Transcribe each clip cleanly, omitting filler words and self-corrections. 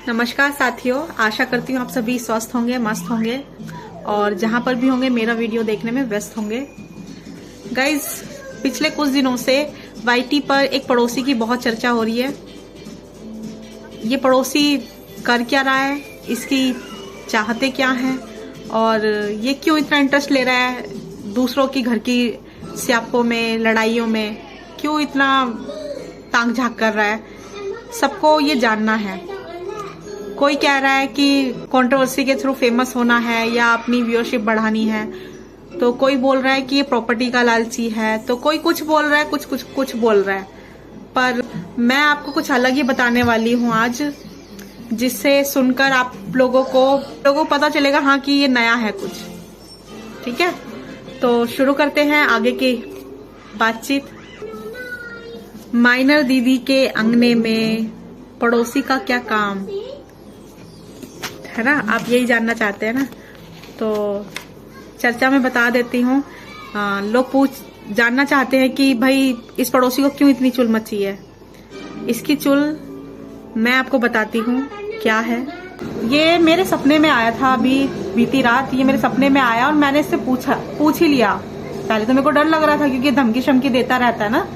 नमस्कार साथियों, आशा करती हूँ आप सभी स्वस्थ होंगे, मस्त होंगे और जहां पर भी होंगे मेरा वीडियो देखने में व्यस्त होंगे। गाइज, पिछले कुछ दिनों से वाईटी पर एक पड़ोसी की बहुत चर्चा हो रही है। ये पड़ोसी कर क्या रहा है, इसकी चाहते क्या हैं और ये क्यों इतना इंटरेस्ट ले रहा है दूसरों की घर की स्यापों में, लड़ाइयों में, क्यों इतना ताक झांक कर रहा है, सबको ये जानना है। कोई कह रहा है कि कंट्रोवर्सी के थ्रू फेमस होना है या अपनी व्यूअरशिप बढ़ानी है, तो कोई बोल रहा है कि ये प्रॉपर्टी का लालची है, तो कोई कुछ बोल रहा है, कुछ बोल रहा है। पर मैं आपको कुछ अलग ही बताने वाली हूँ आज, जिससे सुनकर आप लोगों को पता चलेगा हाँ कि ये नया है कुछ। ठीक है, तो शुरू करते हैं आगे की बातचीत। माइनर दीदी के अंगने में पड़ोसी का क्या काम है ना, आप यही जानना चाहते हैं ना। तो चर्चा में बता देती हूँ। लोग जानना चाहते हैं कि भाई इस पड़ोसी को क्यों इतनी चुल मची है। इसकी चुल मैं आपको बताती हूँ क्या है। ये मेरे सपने में आया था, अभी बीती रात ये मेरे सपने में आया और मैंने इससे पूछ ही लिया। पहले तो मेरे को डर लग रहा था क्योंकि धमकी शमकी देता रहता है ना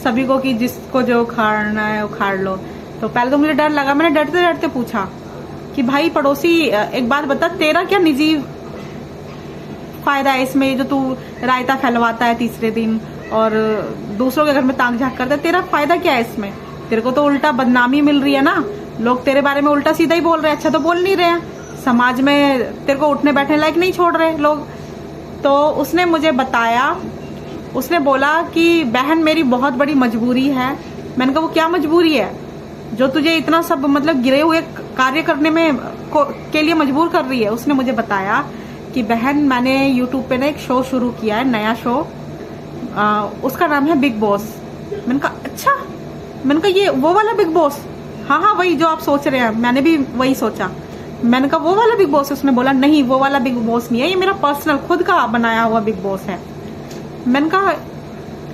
सभी को कि जिसको जो उखाड़ना है उखाड़ लो। तो पहले तो मुझे डर लगा, मैंने डरते डरते पूछा कि भाई पड़ोसी, एक बात बता, तेरा क्या निजी फायदा है इसमें जो तू रायता फैलवाता है तीसरे दिन और दूसरों के घर में ताक झांक करता है, तेरा फायदा क्या है इसमें? तेरे को तो उल्टा बदनामी मिल रही है ना, लोग तेरे बारे में उल्टा सीधा ही बोल रहे हैं, अच्छा तो बोल नहीं रहे हैं, समाज में तेरे को उठने बैठने लायक नहीं छोड़ रहे लोग। तो उसने मुझे बताया, उसने बोला कि बहन मेरी बहुत बड़ी मजबूरी है। मैंने कहा वो क्या मजबूरी है जो तुझे इतना सब मतलब गिरे हुए कार्य करने में के लिए मजबूर कर रही है? उसने मुझे बताया कि बहन मैंने यूट्यूब पे ना एक शो शुरू किया है, नया शो, उसका नाम है बिग बॉस। मैंने कहा अच्छा, मैंने कहा ये वो वाला बिग बॉस? हाँ हाँ वही जो आप सोच रहे हैं, मैंने भी वही सोचा। मैंने कहा वो वाला बिग बॉस है? उसने बोला नहीं वो वाला बिग बॉस नहीं है, ये मेरा पर्सनल खुद का बनाया हुआ बिग बॉस है। मैंने कहा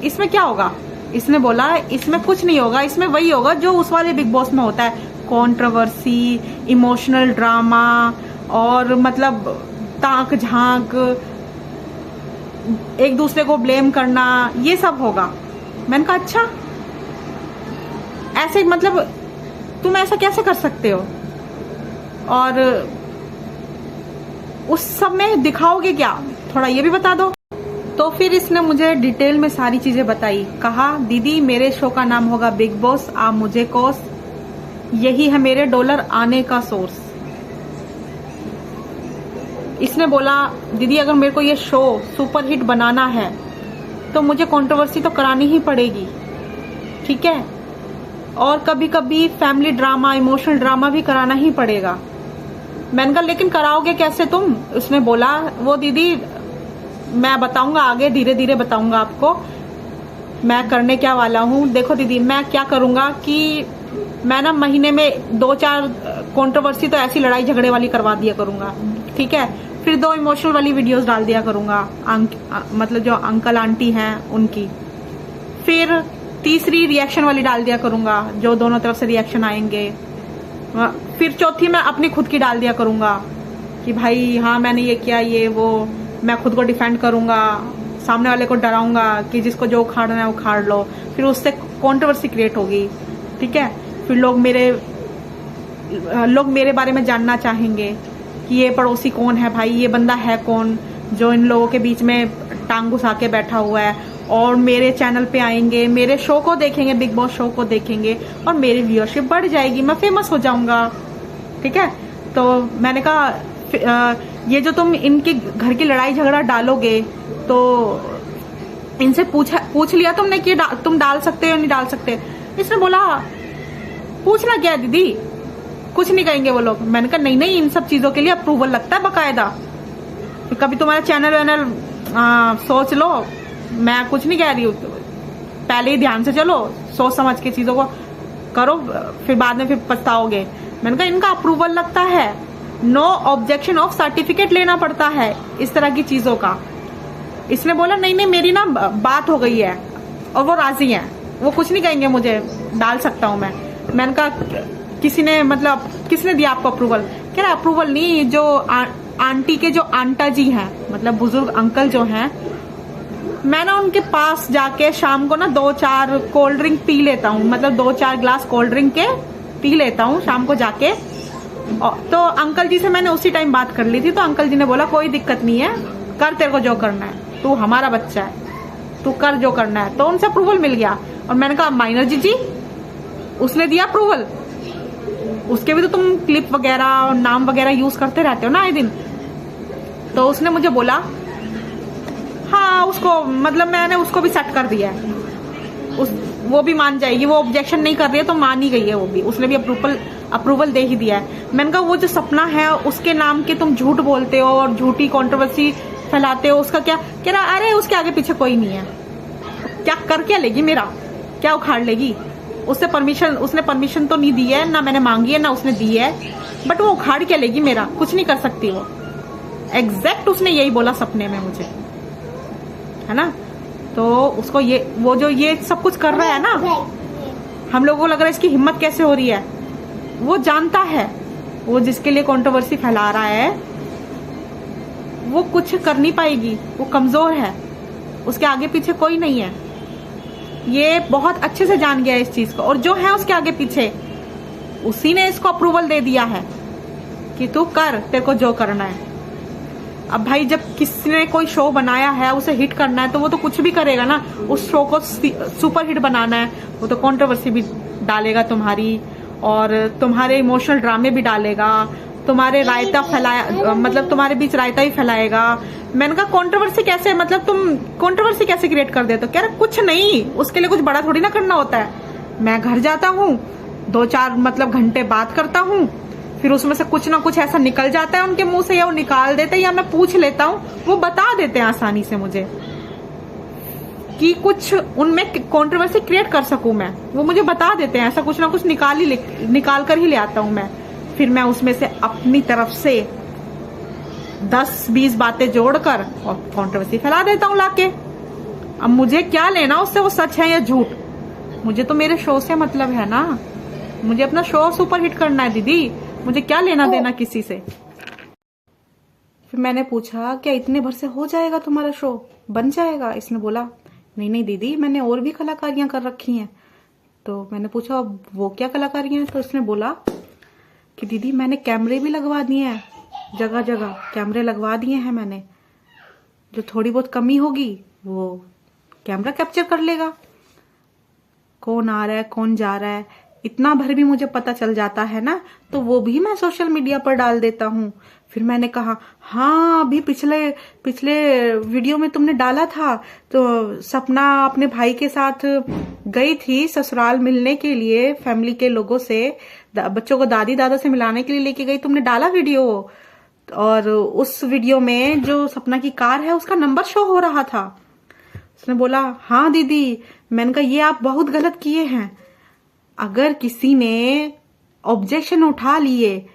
इसमें क्या होगा? इसने बोला इसमें कुछ नहीं होगा, इसमें वही होगा जो उस वाले बिग बॉस में होता है, कंट्रोवर्सी, इमोशनल ड्रामा और मतलब ताक झांक, एक दूसरे को ब्लेम करना, ये सब होगा। मैंने कहा अच्छा, ऐसे मतलब तुम ऐसा कैसे कर सकते हो और उस सब में दिखाओगे क्या, थोड़ा ये भी बता दो। तो फिर इसने मुझे डिटेल में सारी चीजें बताई। कहा दीदी मेरे शो का नाम होगा बिग बॉस, आप मुझे कोस, यही है मेरे डॉलर आने का सोर्स। इसने बोला दीदी अगर मेरे को ये शो सुपर हिट बनाना है तो मुझे कंट्रोवर्सी तो करानी ही पड़ेगी, ठीक है, और कभी कभी फैमिली ड्रामा, इमोशनल ड्रामा भी कराना ही पड़ेगा। मैंने कहा लेकिन कराओगे कैसे तुम? उसने बोला वो दीदी मैं बताऊंगा आगे, धीरे धीरे बताऊंगा आपको मैं करने क्या वाला हूँ। देखो दीदी मैं क्या करूंगा कि मैं ना महीने में 2-4 कंट्रोवर्सी तो ऐसी लड़ाई झगड़े वाली करवा दिया करूंगा, ठीक है, फिर 2 इमोशनल वाली वीडियोस डाल दिया करूंगा, मतलब जो अंकल आंटी हैं उनकी, फिर तीसरी रिएक्शन वाली डाल दिया करूंगा जो दोनों तरफ से रिएक्शन आएंगे, फिर चौथी मैं अपनी खुद की डाल दिया करूंगा कि भाई हाँ मैंने ये किया, ये वो, मैं खुद को डिफेंड करूंगा, सामने वाले को डराऊंगा कि जिसको जो उखाड़ना है उखाड़ लो, फिर उससे कंट्रोवर्सी क्रिएट होगी, ठीक है, फिर लोग मेरे बारे में जानना चाहेंगे कि ये पड़ोसी कौन है, भाई ये बंदा है कौन जो इन लोगों के बीच में टांग घुसा के बैठा हुआ है, और मेरे चैनल पे आएंगे, मेरे शो को देखेंगे, बिग बॉस शो को देखेंगे और मेरी व्यूअरशिप बढ़ जाएगी, मैं फेमस हो जाऊंगा, ठीक है। तो मैंने कहा ये जो तुम इनके घर की लड़ाई झगड़ा डालोगे तो इनसे पूछ लिया तुमने कि तुम डाल सकते हो या नहीं डाल सकते? इसने बोला पूछना क्या है दीदी, कुछ नहीं कहेंगे वो लोग। मैंने कहा नहीं इन सब चीजों के लिए अप्रूवल लगता है बकायदा, तो कभी तुम्हारा चैनल वैनल सोच लो, मैं कुछ नहीं कह रही हूँ, पहले ही ध्यान से चलो, सोच समझ के चीजों को करो, फिर बाद में फिर पछताओगे। मैंने कहा इनका अप्रूवल लगता है, नो ऑब्जेक्शन ऑफ सर्टिफिकेट लेना पड़ता है इस तरह की चीजों का। इसने बोला नहीं मेरी ना बात हो गई है और वो राजी है, वो कुछ नहीं कहेंगे मुझे, डाल सकता हूं मैं। मैंने कहा किसी ने मतलब किसने दिया आपको अप्रूवल? कह रहा अप्रूवल नहीं, जो आंटी के जो आंटा जी हैं, मतलब बुजुर्ग अंकल जो हैं, मैं ना उनके पास जाके शाम को ना 2-4 कोल्ड ड्रिंक पी लेता हूँ, मतलब 2-4 ग्लास कोल्ड ड्रिंक के पी लेता हूँ शाम को जाके। तो अंकल जी से मैंने उसी टाइम बात कर ली थी, तो अंकल जी ने बोला कोई दिक्कत नहीं है, कर तेरे को जो करना है, तू हमारा बच्चा है, तू कर जो करना है। तो उनसे अप्रूवल मिल गया। और मैंने कहा माइनर जी उसने दिया अप्रूवल, उसके भी तो तुम क्लिप वगैरह और नाम वगैरह यूज करते रहते हो ना आए दिन। तो उसने मुझे बोला हाँ उसको, मतलब मैंने उसको भी सेट कर दिया है, वो भी मान जाएगी, वो ऑब्जेक्शन नहीं कर रही है तो मान ही गई है वो भी, उसने भी अप्रूवल दे ही दिया है। मैंने कहा वो जो सपना है उसके नाम के तुम झूठ बोलते हो और झूठी कंट्रोवर्सी फैलाते हो, उसका क्या? कह रहा अरे उसके आगे पीछे कोई नहीं है, क्या कर क्या लेगी, मेरा क्या उखाड़ लेगी? उसने परमिशन तो नहीं दी है, ना मैंने मांगी है ना उसने दी है, बट वो उखाड़ क्या लेगी मेरा? कुछ नहीं कर सकती वो। एग्जैक्ट उसने यही बोला सपने में मुझे, है ना। तो उसको वो जो ये सब कुछ कर रहा है ना, हम लोगों को लग रहा है इसकी हिम्मत कैसे हो रही है। वो जानता है वो जिसके लिए कंट्रोवर्सी फैला रहा है वो कुछ कर नहीं पाएगी, वो कमजोर है, उसके आगे पीछे कोई नहीं है। ये बहुत अच्छे से जान गया है इस चीज को, और जो है उसके आगे पीछे उसी ने इसको अप्रूवल दे दिया है कि तू कर, तेरे को जो करना है। अब भाई जब किसी ने कोई शो बनाया है, उसे हिट करना है, तो वो तो कुछ भी करेगा ना। उस शो को सुपर हिट बनाना है, वो तो कंट्रोवर्सी भी डालेगा तुम्हारी, और तुम्हारे इमोशनल ड्रामे भी डालेगा, तुम्हारे रायता फैलाया, मतलब तुम्हारे बीच रायता ही फैलाएगा। मैंने कहा कंट्रोवर्सी कैसे, मतलब तुम कंट्रोवर्सी कैसे क्रिएट कर देते हो? कह रहा कुछ नहीं, उसके लिए कुछ बड़ा थोड़ी ना करना होता है। मैं घर जाता हूँ, 2-4 मतलब घंटे बात करता हूँ, फिर उसमें से कुछ ना कुछ ऐसा निकल जाता है उनके मुंह से, या वो निकाल देते हैं या मैं पूछ लेता हूँ, वो बता देते हैं आसानी से मुझे कि कुछ उनमें कंट्रोवर्सी क्रिएट कर सकूं मैं, वो मुझे बता देते हैं। ऐसा कुछ ना कुछ निकाल कर ही ले आता हूं मैं, फिर मैं उसमें से अपनी तरफ से 10-20 बातें जोड़कर और कंट्रोवर्सी फैला देता हूं लाके। अब मुझे क्या लेना उससे, वो सच है या झूठ? मुझे तो मेरे शो से मतलब है ना, मुझे अपना शो सुपर हिट करना है दीदी, मुझे क्या लेना देना किसी से। फिर मैंने पूछा क्या इतने भर से हो जाएगा तुम्हारा शो, बन जाएगा? इसने बोला नहीं दीदी, मैंने और भी कलाकारियां कर रखी हैं। तो मैंने पूछा वो क्या कलाकारियां हैं? तो इसने बोला कि दीदी मैंने कैमरे भी लगवा दिए हैं, जगह जगह कैमरे लगवा दिए हैं मैंने, जो थोड़ी बहुत कमी होगी वो कैमरा कैप्चर कर लेगा, कौन आ रहा है कौन जा रहा है, इतना भर भी मुझे पता चल जाता है ना, तो वो भी मैं सोशल मीडिया पर डाल देता हूँ। फिर मैंने कहा हाँ अभी पिछले वीडियो में तुमने डाला था, तो सपना अपने भाई के साथ गई थी ससुराल मिलने के लिए, फैमिली के लोगों से, बच्चों को दादी दादा से मिलाने के लिए लेके गई, तुमने डाला वीडियो, और उस वीडियो में जो सपना की कार है उसका नंबर शो हो रहा था। उसने बोला हाँ दीदी। मैंने कहा ये आप बहुत गलत किए हैं, अगर किसी ने ऑब्जेक्शन उठा लिए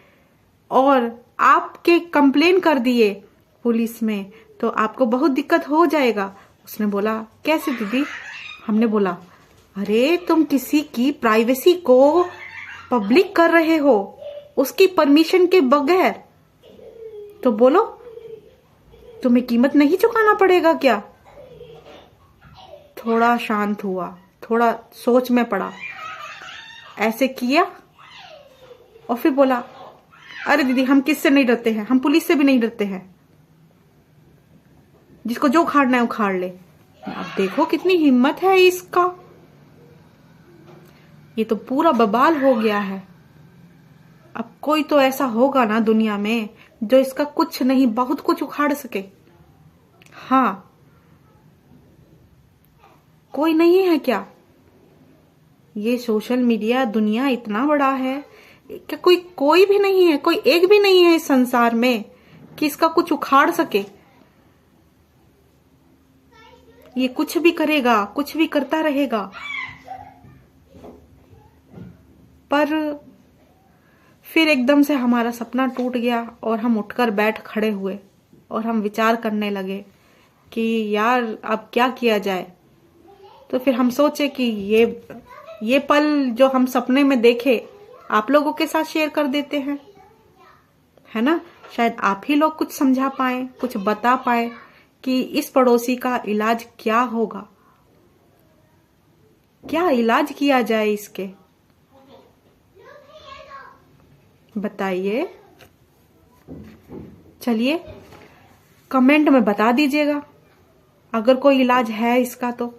और आपके कंप्लेन कर दिए पुलिस में तो आपको बहुत दिक्कत हो जाएगा। उसने बोला कैसे दीदी? हमने बोला अरे तुम किसी की प्राइवेसी को पब्लिक कर रहे हो उसकी परमिशन के बगैर, तो बोलो तुम्हें कीमत नहीं चुकाना पड़ेगा क्या? थोड़ा शांत हुआ, थोड़ा सोच में पड़ा, ऐसे किया और फिर बोला अरे दीदी हम किससे नहीं डरते हैं, हम पुलिस से भी नहीं डरते हैं, जिसको जो उखाड़ना है उखाड़ ले। अब देखो कितनी हिम्मत है इसका, ये तो पूरा बवाल हो गया है। अब कोई तो ऐसा होगा ना दुनिया में जो इसका कुछ नहीं बहुत कुछ उखाड़ सके। हाँ कोई नहीं है क्या? ये सोशल मीडिया दुनिया इतना बड़ा है क्या कोई भी नहीं है, कोई एक भी नहीं है इस संसार में कि इसका कुछ उखाड़ सके। ये कुछ भी करेगा, कुछ भी करता रहेगा, पर फिर एकदम से हमारा सपना टूट गया और हम उठकर बैठ खड़े हुए और हम विचार करने लगे कि यार अब क्या किया जाए। तो फिर हम सोचे कि ये पल जो हम सपने में देखे आप लोगों के साथ शेयर कर देते हैं, है ना। शायद आप ही लोग कुछ समझा पाए, कुछ बता पाए कि इस पड़ोसी का इलाज क्या होगा, क्या इलाज किया जाए इसके, बताइए। चलिए कमेंट में बता दीजिएगा अगर कोई इलाज है इसका तो।